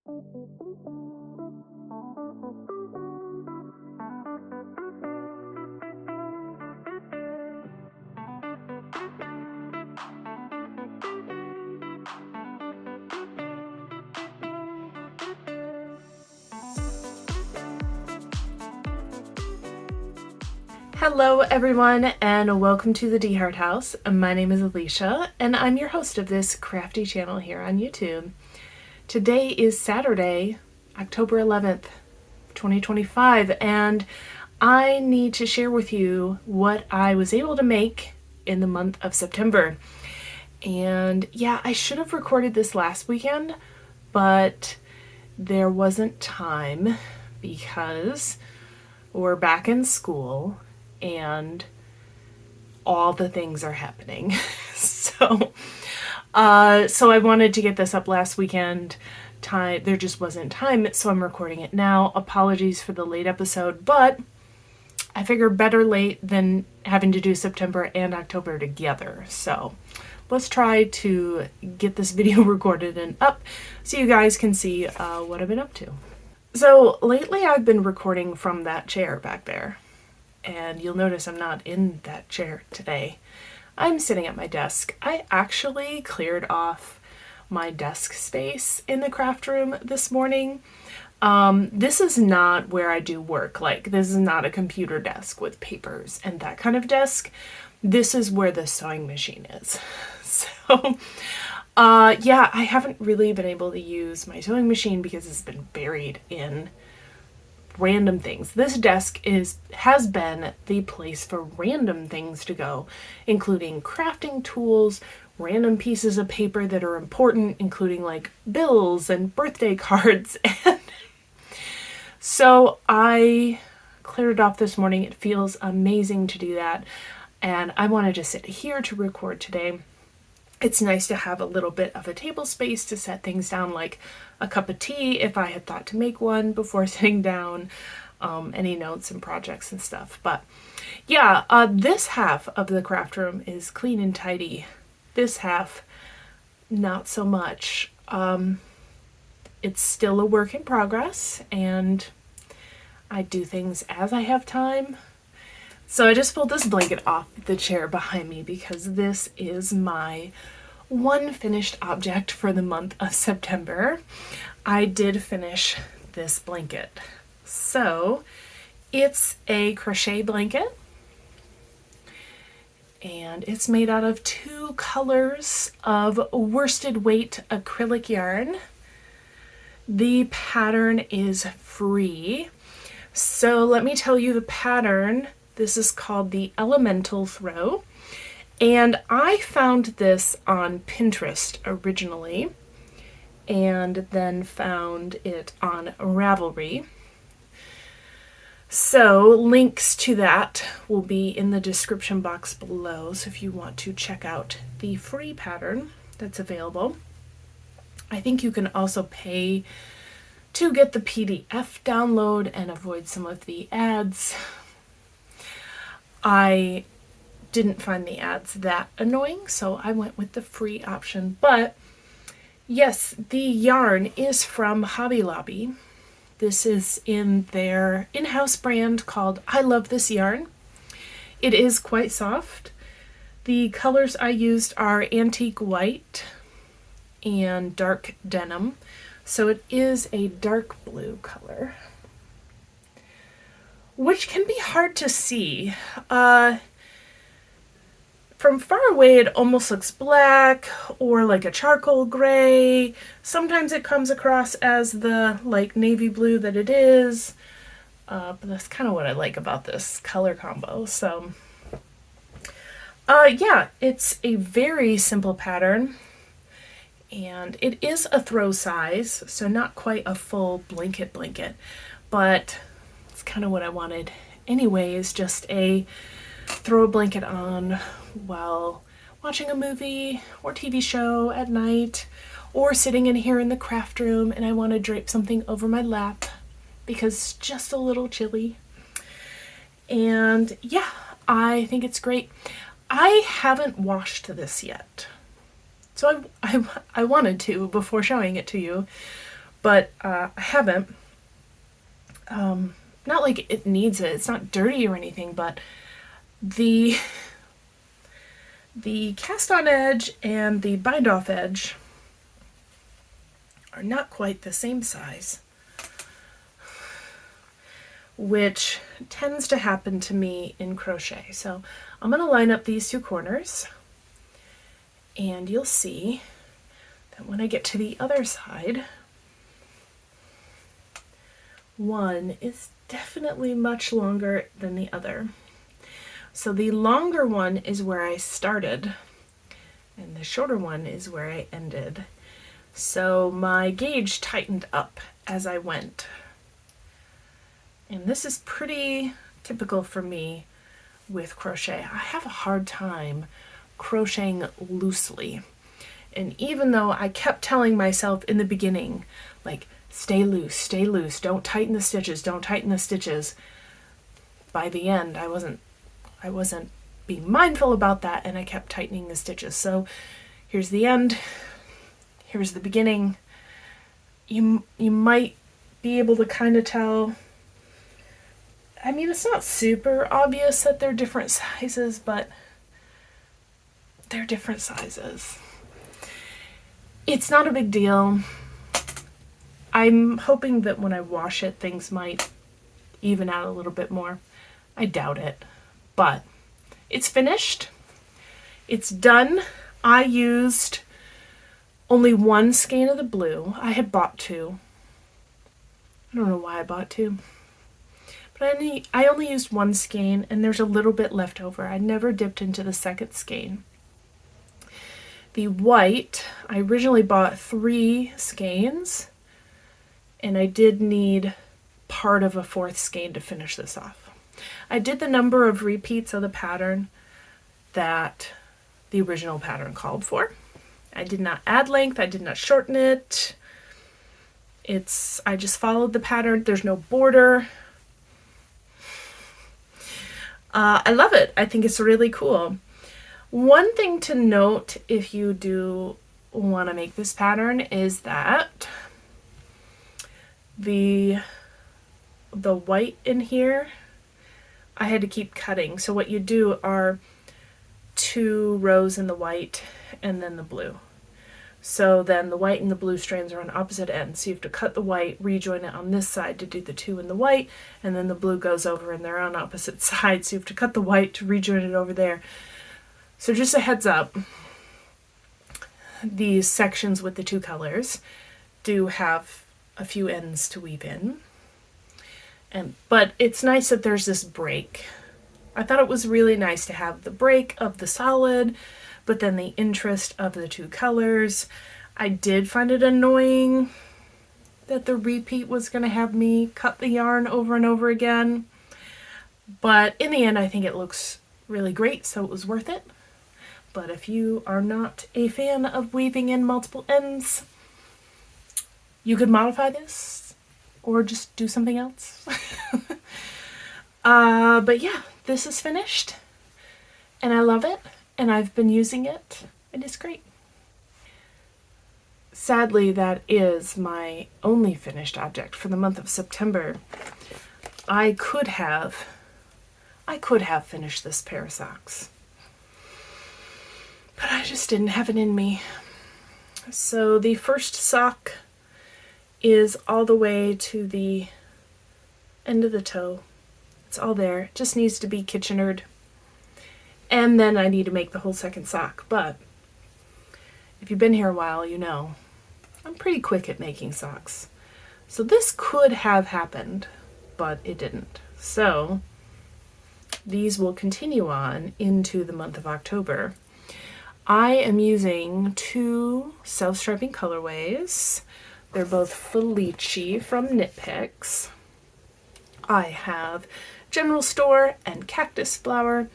Hello everyone and welcome to the DeHart house. My name is Alicia and I'm your host of this crafty channel here on YouTube. Today is Saturday, October 11th, 2025, and I need to share with you what I was able to make in the month of September. And yeah, I should have recorded this last weekend, but there wasn't time because we're back in school and all the things are happening. So I wanted to get this up last weekend. There just wasn't time, so I'm recording it now. Apologies for the late episode, but I figure better late than having to do September and October together. So let's try to get this video recorded and up so you guys can see what I've been up to. So lately I've been recording from that chair back there. And you'll notice I'm not in that chair today. I'm sitting at my desk. I actually cleared off my desk space in the craft room this morning. This is not where I do work. Like, this is not a computer desk with papers and that kind of desk. This is where the sewing machine is. So, yeah, I haven't really been able to use my sewing machine because it's been buried in random things. This desk has been the place for random things to go, including crafting tools, random pieces of paper that are important, including like bills and birthday cards. And so I cleared it off this morning. It feels amazing to do that. And I wanted to sit here to record today. It's nice to have a little bit of a table space to set things down, like a cup of tea if I had thought to make one before sitting down, any notes and projects and stuff. But yeah, this half of the craft room is clean and tidy. This half, not so much. It's still a work in progress, and I do things as I have time. So I just pulled this blanket off the chair behind me because this is my one finished object for the month of September. I did finish this blanket. So it's a crochet blanket and it's made out of 2 colors of worsted weight acrylic yarn. The pattern is free. So let me tell you the pattern. This is called the Elemental Throw, and I found this on Pinterest originally, and then found it on Ravelry. So links to that will be in the description box below, so if you want to check out the free pattern that's available. I think you can also pay to get the PDF download and avoid some of the ads. I didn't find the ads that annoying, so I went with the free option. But yes, the yarn is from Hobby Lobby. This is in their in-house brand called I Love This Yarn. It is quite soft. The colors I used are antique white and dark denim, so it is a dark blue color, which can be hard to see. From far away it almost looks black or like a charcoal gray. Sometimes it comes across as the like navy blue that it is. But that's kind of what I like about this color combo. So yeah, it's a very simple pattern. And it is a throw size, so not quite a full blanket, but it's kind of what I wanted anyways, just a throw a blanket on while watching a movie or TV show at night, or sitting in here in the craft room and I want to drape something over my lap because it's just a little chilly. And yeah, I think it's great. I haven't washed this yet, so I wanted to before showing it to you, but I haven't. Not like it needs it. It's not dirty or anything, but the cast on edge and the bind off edge are not quite the same size, which tends to happen to me in crochet. So I'm going to line up these two corners, and you'll see that when I get to the other side, one is definitely much longer than the other. So the longer one is where I started, and the shorter one is where I ended. So my gauge tightened up as I went. And this is pretty typical for me with crochet. I have a hard time crocheting loosely. And even though I kept telling myself in the beginning, like, stay loose, don't tighten the stitches, don't tighten the stitches. By the end, I wasn't being mindful about that, and I kept tightening the stitches. So here's the end, here's the beginning. You might be able to kind of tell. I mean, it's not super obvious that they're different sizes, but they're different sizes. It's not a big deal. I'm hoping that when I wash it, things might even out a little bit more. I doubt it, but it's finished. It's done. I used only one skein of the blue. I had bought two. I don't know why I bought two. But I only used one skein, and there's a little bit left over. I never dipped into the second skein. The white, I originally bought 3 skeins, and I did need part of a 4th skein to finish this off. I did the number of repeats of the pattern that the original pattern called for. I did not add length, I did not shorten it. I just followed the pattern. There's no border. I love it. I think it's really cool. One thing to note if you do want to make this pattern is that the white in here, I had to keep cutting. So what you do are 2 rows in the white and then the blue. So then the white and the blue strands are on opposite ends. So you have to cut the white, rejoin it on this side to do the 2 in the white, and then the blue goes over and they're on opposite sides. So you have to cut the white to rejoin it over there. So just a heads up, these sections with the 2 colors do have a few ends to weave in. But it's nice that there's this break. I thought it was really nice to have the break of the solid, but then the interest of the 2 colors. I did find it annoying that the repeat was going to have me cut the yarn over and over again. But in the end, I think it looks really great, so it was worth it. But if you are not a fan of weaving in multiple ends, you could modify this or just do something else. But yeah, this is finished and I love it and I've been using it and it's great. Sadly, that is my only finished object for the month of September. I could have finished this pair of socks, but I just didn't have it in me. So the first sock is all the way to the end of the toe. It's all there. It just needs to be kitchenered. And then I need to make the whole second sock. But if you've been here a while, you know I'm pretty quick at making socks. So this could have happened, but it didn't. So these will continue on into the month of October. I am using 2 self-striping colorways. They're both Felici from Knit Picks. I have General Store and Cactus Flower,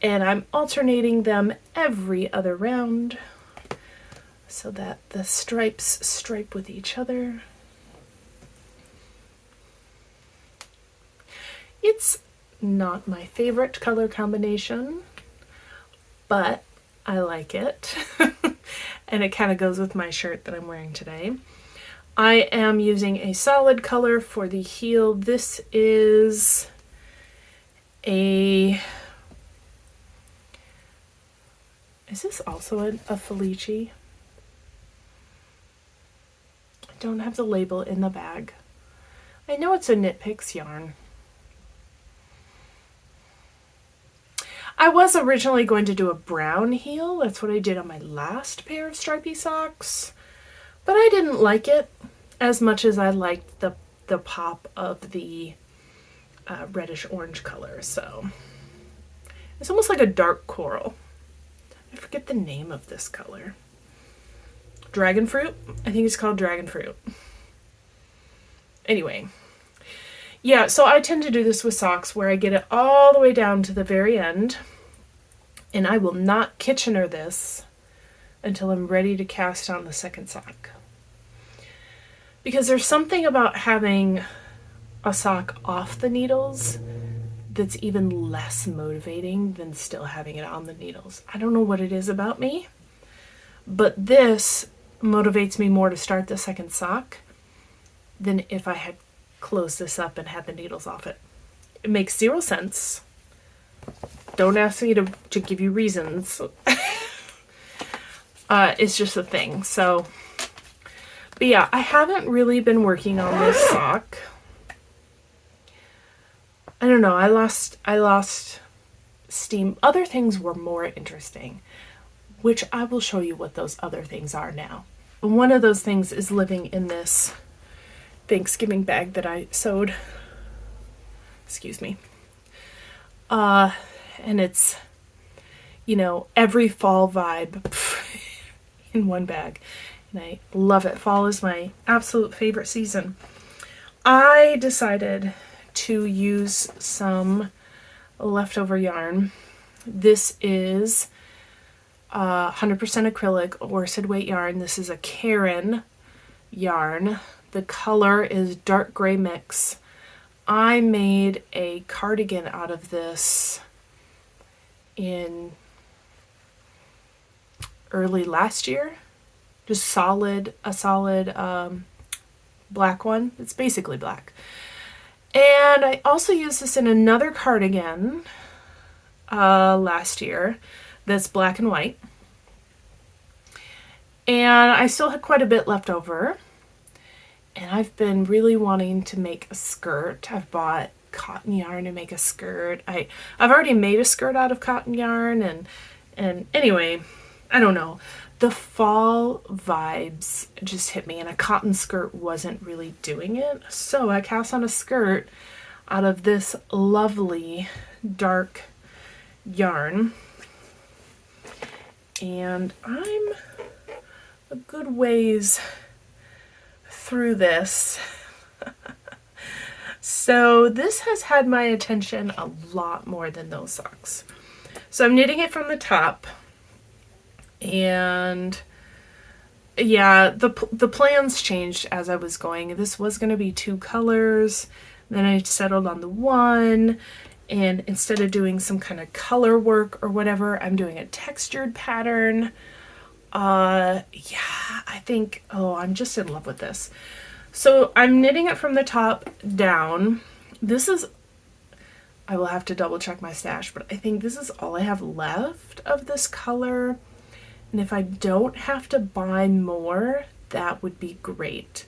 and I'm alternating them every other round so that the stripes stripe with each other. It's not my favorite color combination, but I like it. And it kind of goes with my shirt that I'm wearing today. I am using a solid color for the heel. This is is this also a Felici? I don't have the label in the bag. I know it's a Knit Picks yarn. I was originally going to do a brown heel. That's what I did on my last pair of stripy socks. But I didn't like it as much as I liked the pop of the reddish orange color. So it's almost like a dark coral. I forget the name of this color. Dragon fruit? I think it's called dragon fruit. Anyway. Yeah, so I tend to do this with socks where I get it all the way down to the very end. And I will not Kitchener this until I'm ready to cast on the second sock. Because there's something about having a sock off the needles that's even less motivating than still having it on the needles. I don't know what it is about me, but this motivates me more to start the second sock than if I had closed this up and had the needles off it. It makes zero sense. Don't ask me to give you reasons. It's just a thing. So, but yeah, I haven't really been working on this sock. I don't know. I lost steam. Other things were more interesting, which I will show you what those other things are now. One of those things is living in this Thanksgiving bag that I sewed. Excuse me. And it's, you know, every fall vibe in one bag. And I love it. Fall is my absolute favorite season. I decided to use some leftover yarn. This is 100% acrylic worsted weight yarn. This is a Karen yarn. The color is dark gray mix. I made a cardigan out of this in early last year. Just a solid black one. It's basically black. And I also used this in another cardigan last year that's black and white. And I still had quite a bit left over. And I've been really wanting to make a skirt. I've bought cotton yarn to make a skirt. I've already made a skirt out of cotton yarn, and anyway, I don't know. The fall vibes just hit me, and a cotton skirt wasn't really doing it. So I cast on a skirt out of this lovely dark yarn. And I'm a good ways through this. So this has had my attention a lot more than those socks. So I'm knitting it from the top, and yeah, the plans changed as I was going. This was going to be 2 colors, then I settled on the one, and instead of doing some kind of color work or whatever, I'm doing a textured pattern. Yeah, I think, oh, I'm just in love with this. So I'm knitting it from the top down. This is, I will have to double check my stash, but I think this is all I have left of this color. And if I don't have to buy more, that would be great.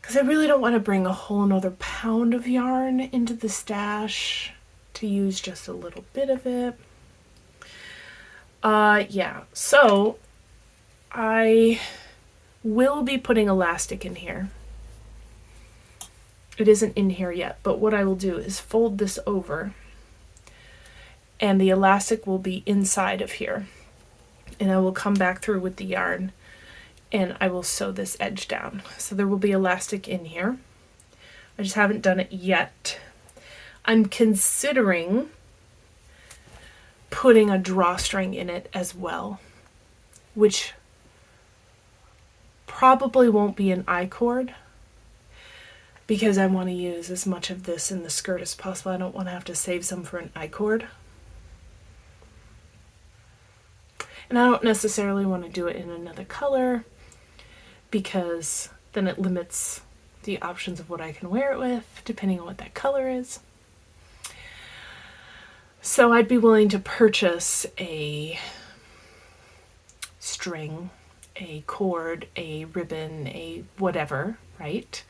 Because I really don't want to bring a whole nother pound of yarn into the stash to use just a little bit of it. Yeah, so I will be putting elastic in here. It isn't in here yet, but what I will do is fold this over, and the elastic will be inside of here. And I will come back through with the yarn, and I will sew this edge down. So there will be elastic in here. I just haven't done it yet. I'm considering putting a drawstring in it as well, which probably won't be an I-cord because I want to use as much of this in the skirt as possible. I don't want to have to save some for an I-cord. And I don't necessarily want to do it in another color because then it limits the options of what I can wear it with, depending on what that color is. So I'd be willing to purchase a string, a cord, a ribbon, a whatever, right?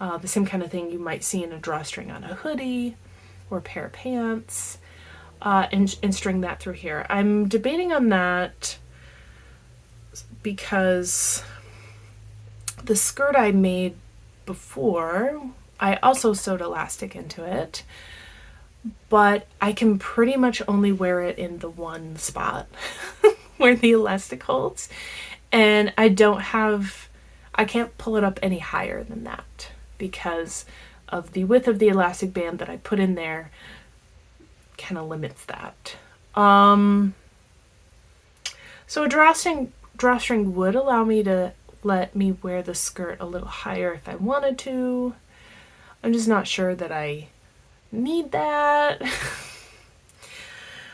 The same kind of thing you might see in a drawstring on a hoodie or a pair of pants, and string that through here. I'm debating on that because the skirt I made before, I also sewed elastic into it, but I can pretty much only wear it in the one spot where the elastic holds, and I can't pull it up any higher than that because of the width of the elastic band that I put in there kind of limits that. So a drawstring would allow me to let me wear the skirt a little higher if I wanted to. I'm just not sure that I need that.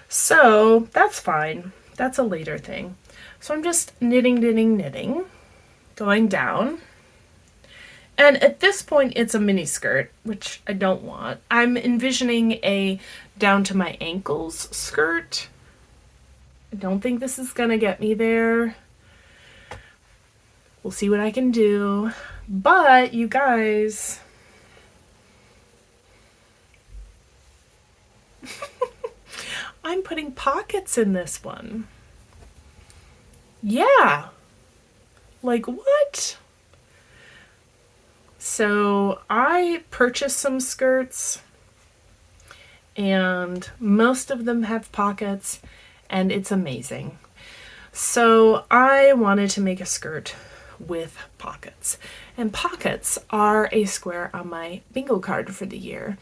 So that's fine. That's a later thing. So I'm just knitting, going down. And at this point, it's a mini skirt, which I don't want. I'm envisioning a down to my ankles skirt. I don't think this is gonna get me there. We'll see what I can do. But you guys, I'm putting pockets in this one. Yeah. Like what? So I purchased some skirts and most of them have pockets and it's amazing. So I wanted to make a skirt with pockets, and pockets are a square on my bingo card for the year.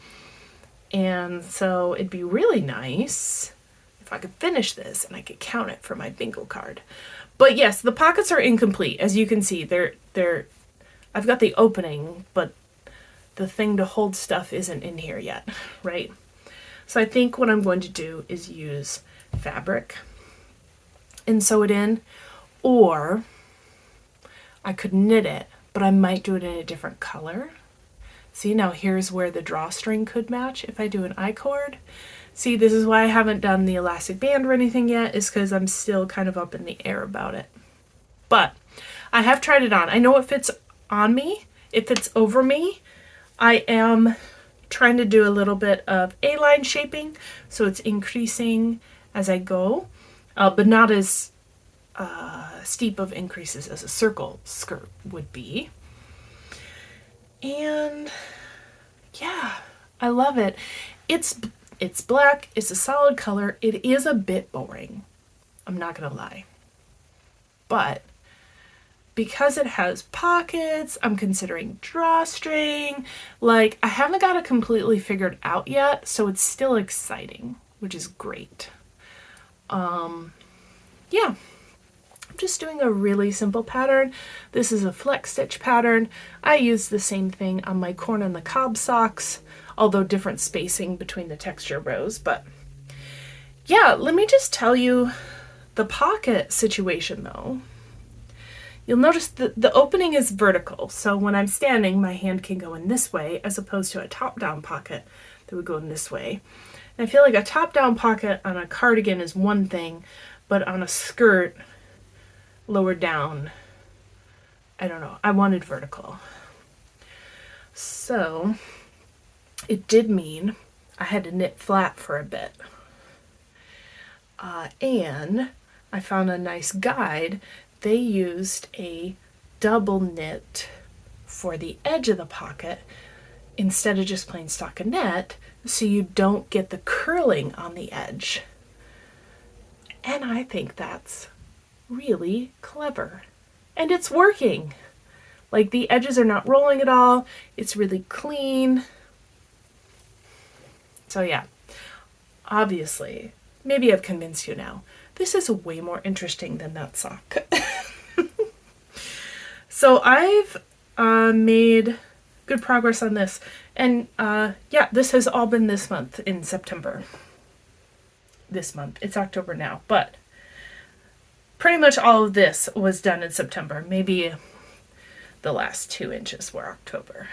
And so it'd be really nice if I could finish this and I could count it for my bingo card. But yes, the pockets are incomplete. As you can see, I've got the opening, but the thing to hold stuff isn't in here yet, right? So I think what I'm going to do is use fabric and sew it in, or I could knit it, but I might do it in a different color. See, now here's where the drawstring could match if I do an I-cord. See, this is why I haven't done the elastic band or anything yet, is because I'm still kind of up in the air about it. But I have tried it on. I know it fits on me. It fits over me. I am trying to do a little bit of A-line shaping, so it's increasing as I go, but not as steep of increases as a circle skirt would be. And yeah, I love it. It's black, it's a solid color. It is a bit boring, I'm not gonna lie. But because it has pockets, I'm considering drawstring. Like, I haven't got it completely figured out yet, so it's still exciting, which is great. Yeah. I'm just doing a really simple pattern. This is a flex stitch pattern. I use the same thing on my corn on the cob socks, although different spacing between the texture rows. But yeah, let me just tell you the pocket situation though. You'll notice that the opening is vertical, so when I'm standing, my hand can go in this way as opposed to a top-down pocket that would go in this way. And I feel like a top-down pocket on a cardigan is one thing, but on a skirt, lower down, I don't know, I wanted vertical. So it did mean I had to knit flat for a bit. And I found a nice guide. They used a double knit for the edge of the pocket instead of just plain stockinette, so you don't get the curling on the edge. And I think that's really clever. And it's working. Like, the edges are not rolling at all. It's really clean. So yeah, obviously, maybe I've convinced you now. This is way more interesting than that sock. So I've made good progress on this. And yeah, this has all been this month in September. This month. It's October now, but pretty much all of this was done in September. Maybe the last 2 inches were October.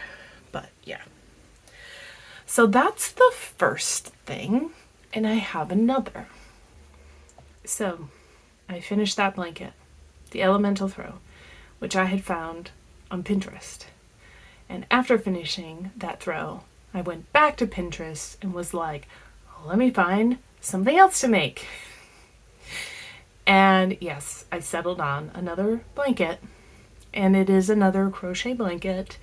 But yeah. So that's the first thing, and I have another. So I finished that blanket, the elemental throw, which I had found on Pinterest. And after finishing that throw, I went back to Pinterest and was like, let me find something else to make. And yes, I settled on another blanket, and it is another crochet blanket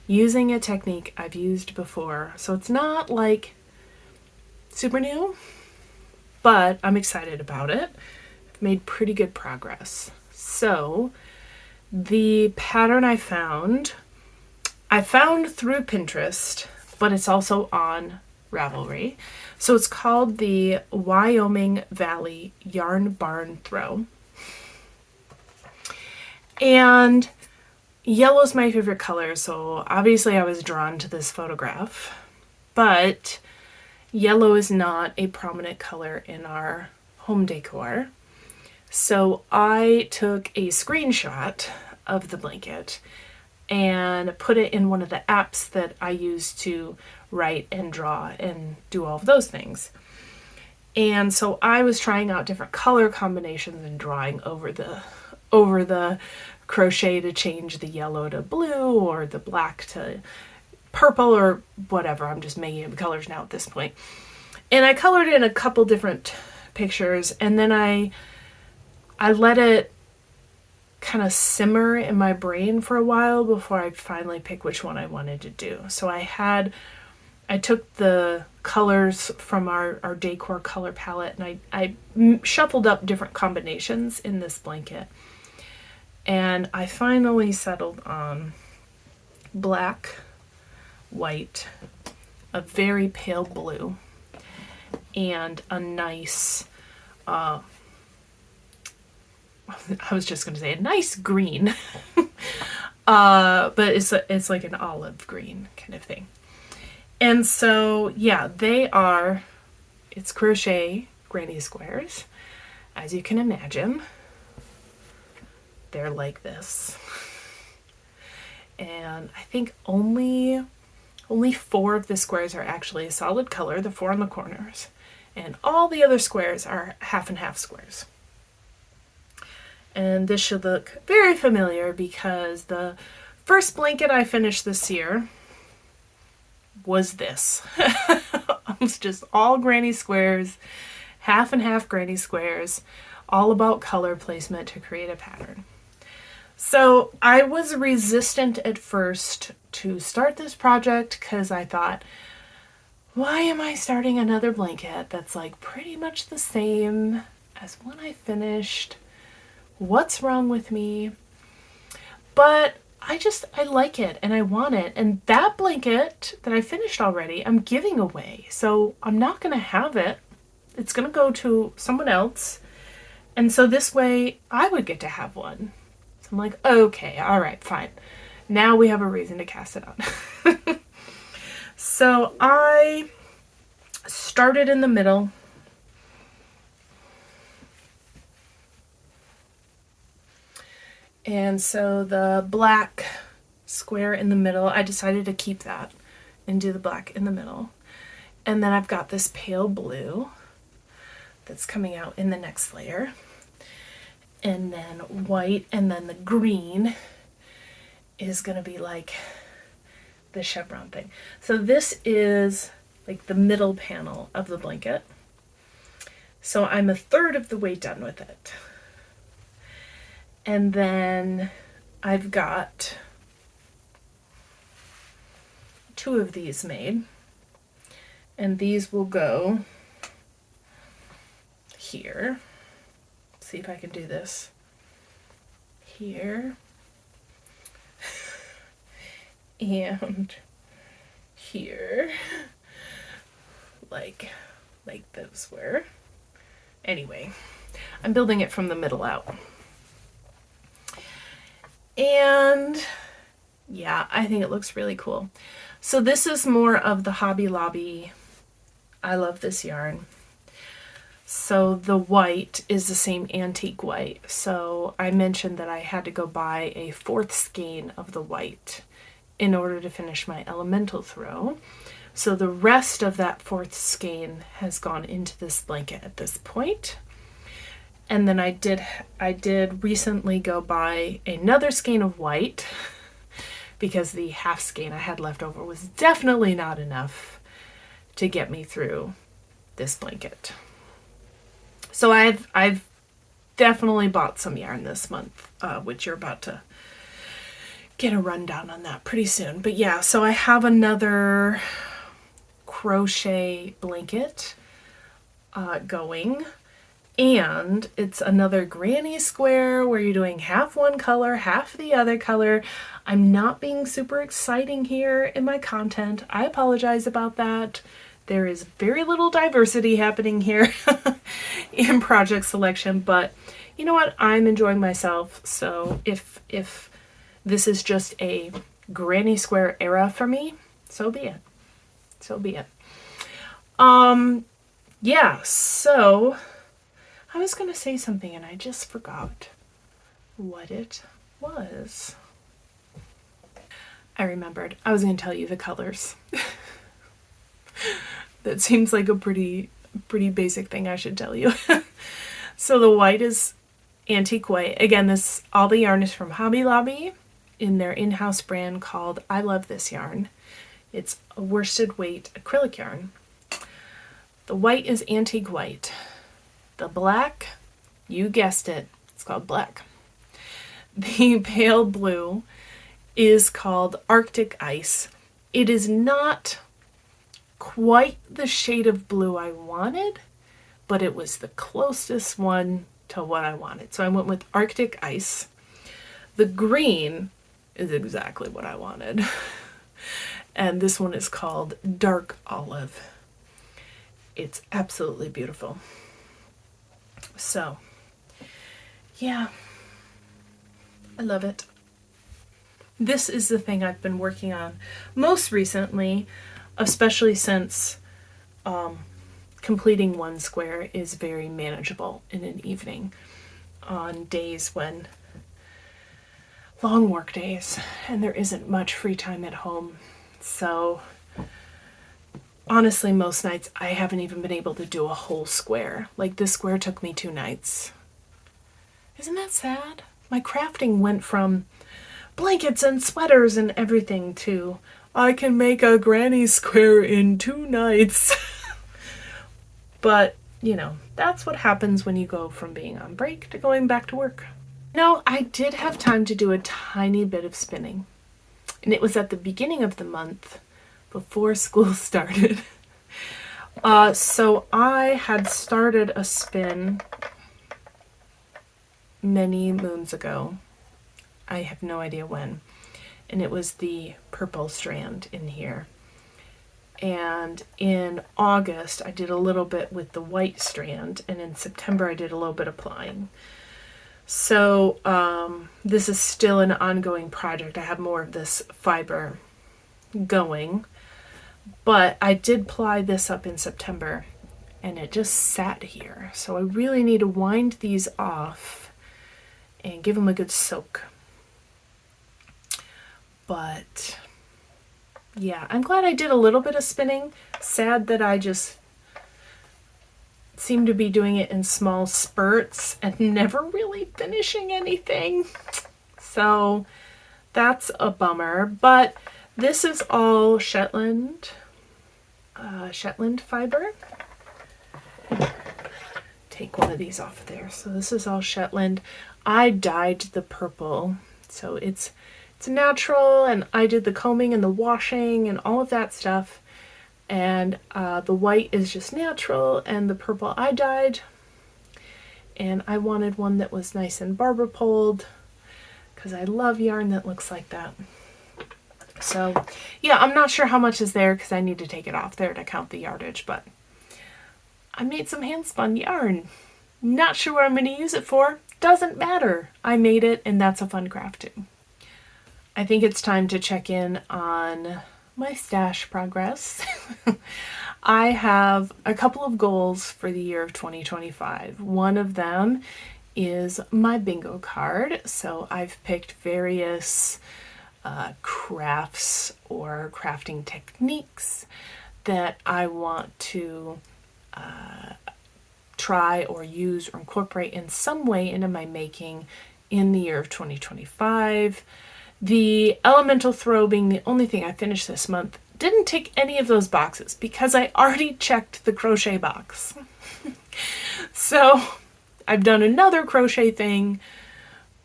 using a technique I've used before. So it's not like super new, but I'm excited about it. I've made pretty good progress. So the pattern I found through Pinterest, but it's also on Ravelry. So it's called the Wyoming Valley Yarn Barn Throw. And yellow's my favorite color, so obviously I was drawn to this photograph. But yellow is not a prominent color in our home decor. So I took a screenshot of the blanket and put it in one of the apps that I use to write and draw and do all of those things. And so I was trying out different color combinations and drawing over the crochet to change the yellow to blue or the black to purple or whatever. I'm just making up colors now at this point. And I colored in a couple different pictures, and then I let it kind of simmer in my brain for a while before I finally pick which one I wanted to do. So I took the colors from our decor color palette, and I shuffled up different combinations in this blanket. And I finally settled on black, white, a very pale blue, and a nice, I was just going to say a nice green, but it's like an olive green kind of thing. And so, yeah, it's crochet granny squares, as you can imagine. They're like this. And I think only 4 of the squares are actually a solid color, the 4 in the corners. And all the other squares are half and half squares. And this should look very familiar because the first blanket I finished this year was this. It's just all granny squares, half and half granny squares, all about color placement to create a pattern. So I was resistant at first to start this project because I thought, why am I starting another blanket that's like pretty much the same as one I finished? What's wrong with me? But I like it and I want it. And that blanket that I finished already, I'm giving away. So I'm not going to have it. It's going to go to someone else. And so this way I would get to have one. So I'm like, okay, all right, fine. Now we have a reason to cast it on. So I started in the middle. And so the black square in the middle, I decided to keep that and do the black in the middle. And then I've got this pale blue that's coming out in the next layer. And then white, and then the green is going to be like the chevron thing. So this is like the middle panel of the blanket. So I'm a third of the way done with it. And then I've got 2 of these made. And these will go here. See if I can do this. Here. And here. Like those were. Anyway, I'm building it from the middle out. And yeah, I think it looks really cool. So this is more of the Hobby Lobby. I love this yarn. So the white is the same antique white. So I mentioned that I had to go buy a 4th skein of the white in order to finish my elemental throw. So the rest of that 4th skein has gone into this blanket at this point. And then I did recently go buy another skein of white because the half skein I had left over was definitely not enough to get me through this blanket. So I've definitely bought some yarn this month, which you're about to get a rundown on that pretty soon. But yeah, so I have another crochet blanket going, and it's another granny square where you're doing half one color, half the other color. I'm not being super exciting here in my content. I apologize about that. There is very little diversity happening here in project selection, but you know what? I'm enjoying myself. So if this is just a granny square era for me, so be it. So be it. Yeah, so I was going to say something and I just forgot what it was. I remembered. I was going to tell you the colors. That seems like a pretty basic thing I should tell you. So the white is antique white. Again, all the yarn is from Hobby Lobby in their in-house brand called I Love This Yarn. It's a worsted weight acrylic yarn. The white is antique white. The black, you guessed it, it's called black. The pale blue is called Arctic Ice. It is not quite the shade of blue I wanted, but it was the closest one to what I wanted. So I went with Arctic Ice. The green is exactly what I wanted. And this one is called Dark Olive. It's absolutely beautiful. So, yeah, I love it. This is the thing I've been working on most recently, especially since completing one square is very manageable in an evening on days when long work days and there isn't much free time at home. So honestly, most nights I haven't even been able to do a whole square. Like this square took me 2 nights. Isn't that sad? My crafting went from blankets and sweaters and everything to I can make a granny square in 2 nights. But, you know, that's what happens when you go from being on break to going back to work. No, I did have time to do a tiny bit of spinning. And it was at the beginning of the month before school started. So I had started a spin many moons ago. I have no idea when. And it was the purple strand in here. And in August, I did a little bit with the white strand. And in September, I did a little bit of plying. So this is still an ongoing project. I have more of this fiber going. But I did ply this up in September. And it just sat here. So I really need to wind these off and give them a good soak. But yeah, I'm glad I did a little bit of spinning. Sad that I just seem to be doing it in small spurts and never really finishing anything. So that's a bummer. But this is all Shetland fiber. Take one of these off there. So this is all Shetland. I dyed the purple, so it's natural, and I did the combing and the washing and all of that stuff. And the white is just natural, and the purple I dyed. And I wanted one that was nice and barber poled, because I love yarn that looks like that. So yeah, I'm not sure how much is there because I need to take it off there to count the yardage, but I made some hand spun yarn. Not sure what I'm going to use it for. Doesn't matter. I made it, and that's a fun craft too. I think it's time to check in on my stash progress. I have a couple of goals for the year of 2025. One of them is my bingo card. So I've picked various crafts or crafting techniques that I want to try or use or incorporate in some way into my making in the year of 2025. The elemental throw being the only thing I finished this month didn't tick any of those boxes because I already checked the crochet box. So I've done another crochet thing.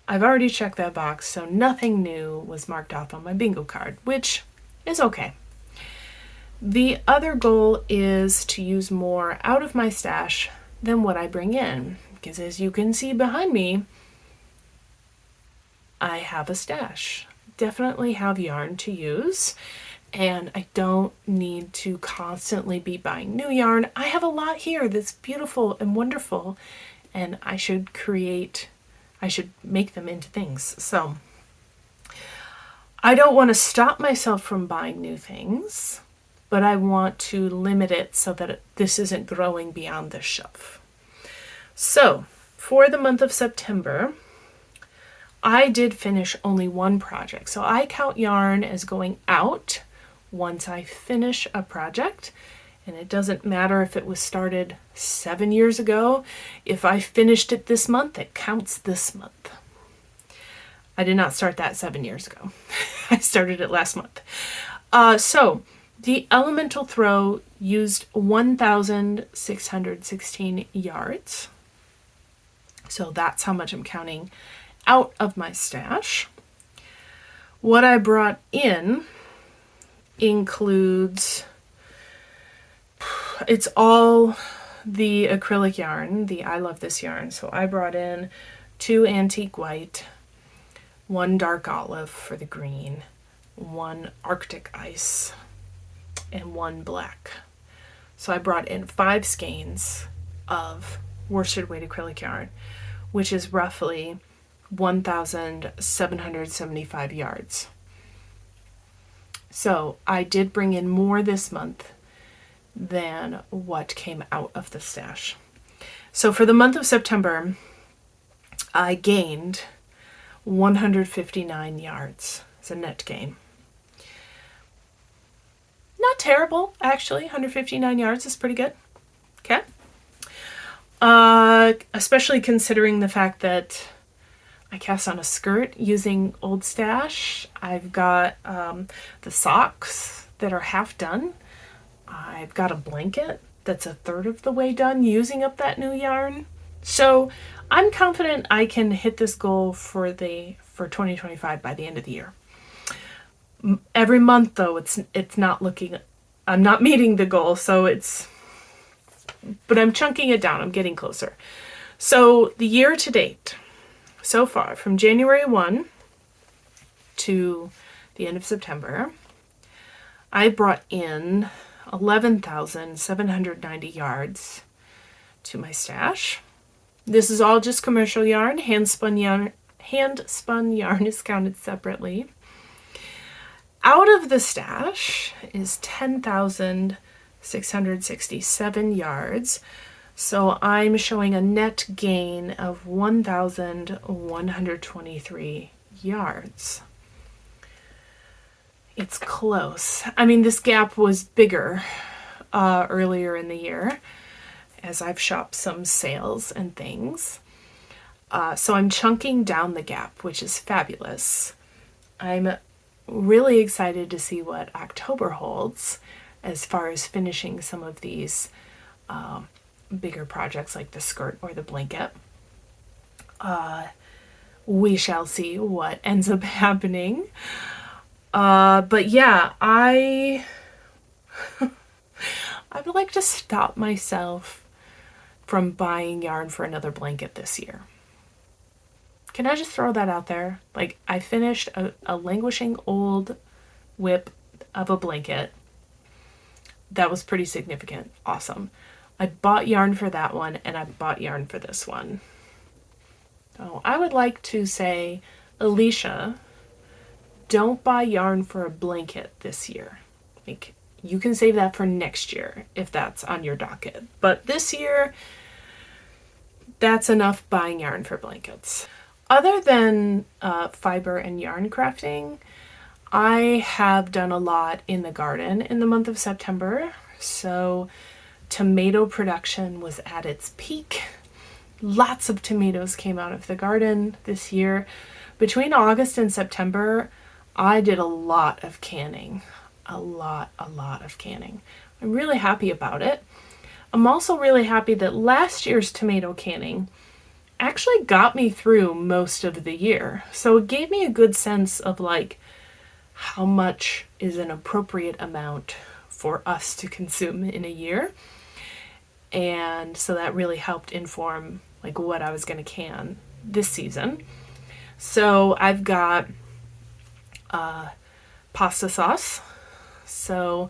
I've already checked that box, so nothing new was marked off on my bingo card, which is okay. The other goal is to use more out of my stash than what I bring in, because as you can see behind me, I have a stash. Definitely have yarn to use, and I don't need to constantly be buying new yarn. I have a lot here that's beautiful and wonderful, and I should make them into things. So I don't want to stop myself from buying new things, but I want to limit it so that this isn't growing beyond this shelf. So for the month of September, I did finish only one project. So I count yarn as going out once I finish a project, and it doesn't matter if it was started 7 years ago. If I finished it this month, it counts this month. I did not start that 7 years ago. I started it last month. So the elemental throw used 1,616 yards. So that's how much I'm counting out of my stash. What I brought in includes, it's all the acrylic yarn, the I Love This yarn. So I brought in 2 antique white, 1 dark olive for the green, 1 Arctic ice, and 1 black. So I brought in 5 skeins of worsted weight acrylic yarn, which is roughly 1,775 yards. So I did bring in more this month than what came out of the stash. So for the month of September, I gained 159 yards. It's a net gain. Not terrible, actually. 159 yards is pretty good. Okay. Especially considering the fact that I cast on a skirt using old stash. I've got the socks that are half done. I've got a blanket that's a third of the way done using up that new yarn. So I'm confident I can hit this goal for 2025 by the end of the year. Every month though, it's not looking, I'm not meeting the goal, but I'm chunking it down. I'm getting closer. So the year to date, so far, from January 1 to the end of September, I brought in 11,790 yards to my stash. This is all just commercial yarn. Hand spun yarn is counted separately. Out of the stash is 10,667 yards. So I'm showing a net gain of 1,123 yards. It's close. I mean, this gap was bigger earlier in the year as I've shopped some sales and things. So I'm chunking down the gap, which is fabulous. I'm really excited to see what October holds as far as finishing some of these bigger projects like the skirt or the blanket. We shall see what ends up happening. But yeah, I would like to stop myself from buying yarn for another blanket this year. Can I just throw that out there? Like, I finished a languishing old whip of a blanket. That was pretty significant. Awesome. I bought yarn for that one, and I bought yarn for this one. So I would like to say, Alicia, don't buy yarn for a blanket this year. Like, You can save that for next year if that's on your docket. But this year, that's enough buying yarn for blankets. Other than fiber and yarn crafting, I have done a lot in the garden in the month of September. So tomato production was at its peak. Lots of tomatoes came out of the garden this year. Between August and September, I did a lot of canning. A lot of canning. I'm really happy about it. I'm also really happy that last year's tomato canning actually got me through most of the year. So it gave me a good sense of like how much is an appropriate amount for us to consume in a year. And so that really helped inform like what I was going to can this season. So I've got pasta sauce. So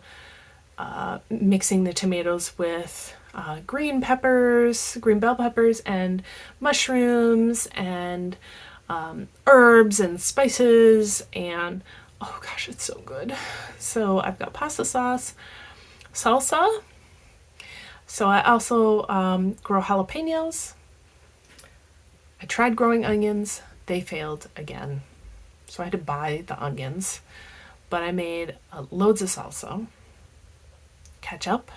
mixing the tomatoes with green peppers, green bell peppers, and mushrooms, and herbs and spices, and oh gosh, it's so good. So I've got pasta sauce, salsa. So I also grow jalapenos. I tried growing onions. They failed again. So I had to buy the onions. But I made loads of salsa, ketchup.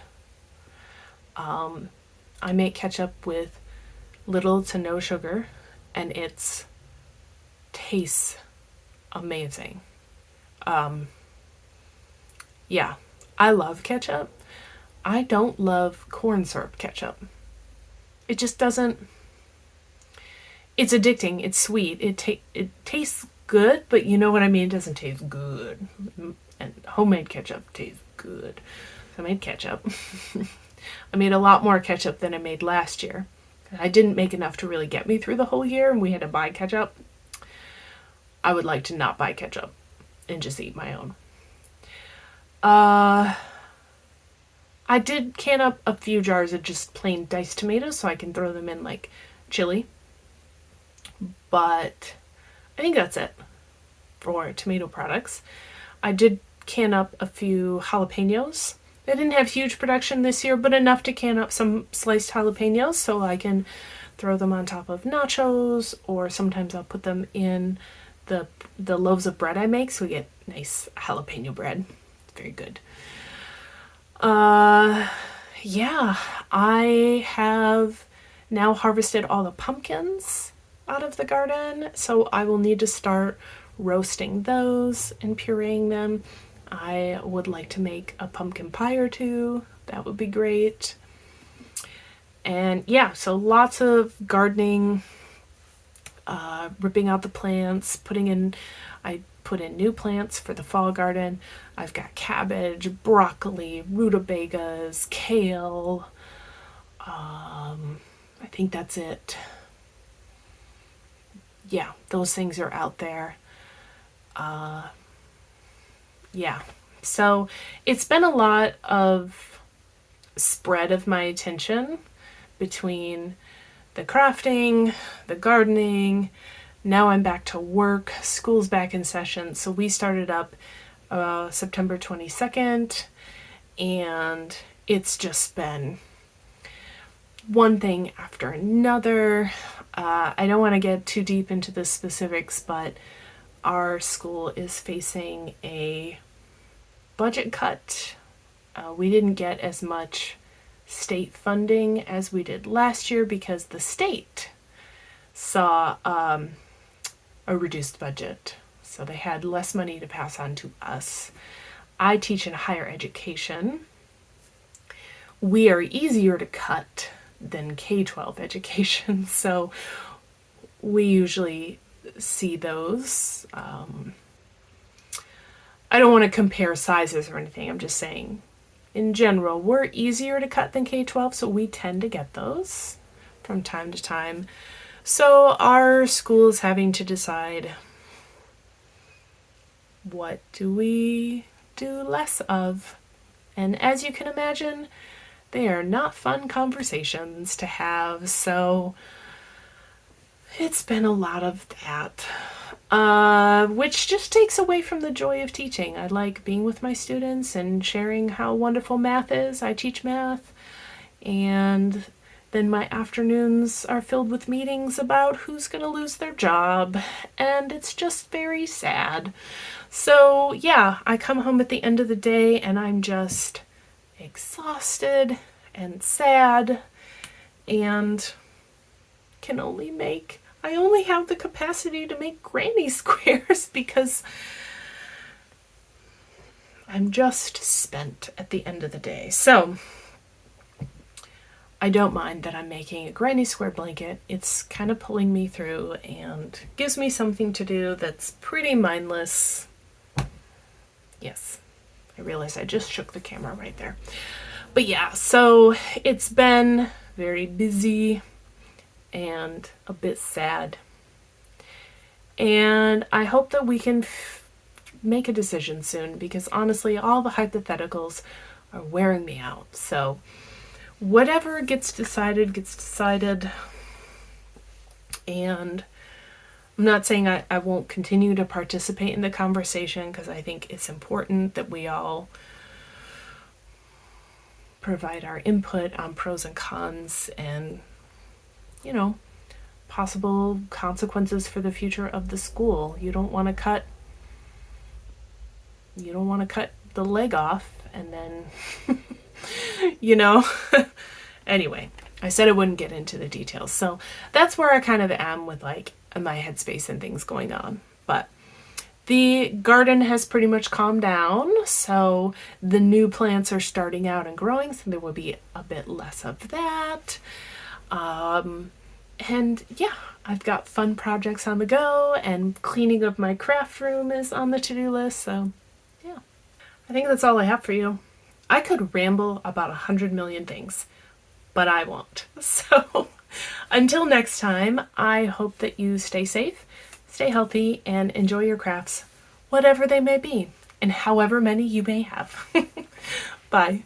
I make ketchup with little to no sugar, and it tastes amazing. Yeah, I love ketchup. I don't love corn syrup ketchup. It just doesn't. It's addicting. It's sweet. It tastes good, but you know what I mean? It doesn't taste good. And homemade ketchup tastes good. So I made ketchup. I made a lot more ketchup than I made last year. I didn't make enough to really get me through the whole year, and we had to buy ketchup. I would like to not buy ketchup and just eat my own. I did can up a few jars of just plain diced tomatoes so I can throw them in like chili. But I think that's it for tomato products. I did can up a few jalapenos. I didn't have huge production this year, but enough to can up some sliced jalapenos so I can throw them on top of nachos, or sometimes I'll put them in the loaves of bread I make, so we get nice jalapeno bread. It's very good. Yeah, I have now harvested all the pumpkins out of the garden, so I will need to start roasting those and pureeing them. I would like to make a pumpkin pie or two. That would be great. And yeah, so lots of gardening, ripping out the plants, I put in new plants for the fall garden. I've got cabbage, broccoli, rutabagas, kale. I think that's it. Yeah, those things are out there. Yeah, so it's been a lot of spread of my attention between the crafting, the gardening. Now I'm back to work. School's back in session. So we started up September 22nd, and it's just been one thing after another. I don't want to get too deep into the specifics, but our school is facing a budget cut. We didn't get as much state funding as we did last year because the state saw a reduced budget. So they had less money to pass on to us. I teach in higher education. We are easier to cut than K-12 education, so we usually see those. I don't want to compare sizes or anything. I'm just saying, in general, we're easier to cut than K-12, so we tend to get those from time to time. So our school is having to decide, what do we do less of? And as you can imagine, they are not fun conversations to have, so it's been a lot of that. which just takes away from the joy of teaching. I like being with my students and sharing how wonderful math is. I teach math, and then my afternoons are filled with meetings about who's going to lose their job, and it's just very sad. So yeah, I come home at the end of the day and I'm just exhausted and sad, and I only have the capacity to make granny squares because I'm just spent at the end of the day. So I don't mind that I'm making a granny square blanket. It's kind of pulling me through and gives me something to do that's pretty mindless. Yes, I realize I just shook the camera right there. But yeah, so it's been very busy and a bit sad. And I hope that we can make a decision soon, because honestly, all the hypotheticals are wearing me out. So whatever gets decided, gets decided. And I'm not saying I won't continue to participate in the conversation, because I think it's important that we all provide our input on pros and cons and, you know, possible consequences for the future of the school. You don't want to cut the leg off and then Anyway, I said I wouldn't get into the details. So that's where I kind of am with like my headspace and things going on. But the garden has pretty much calmed down, so the new plants are starting out and growing, so there will be a bit less of that. And yeah, I've got fun projects on the go, and cleaning of my craft room is on the to-do list, so yeah. I think that's all I have for you. I could ramble about 100 million things, but I won't. So until next time, I hope that you stay safe, stay healthy, and enjoy your crafts, whatever they may be, and however many you may have. Bye.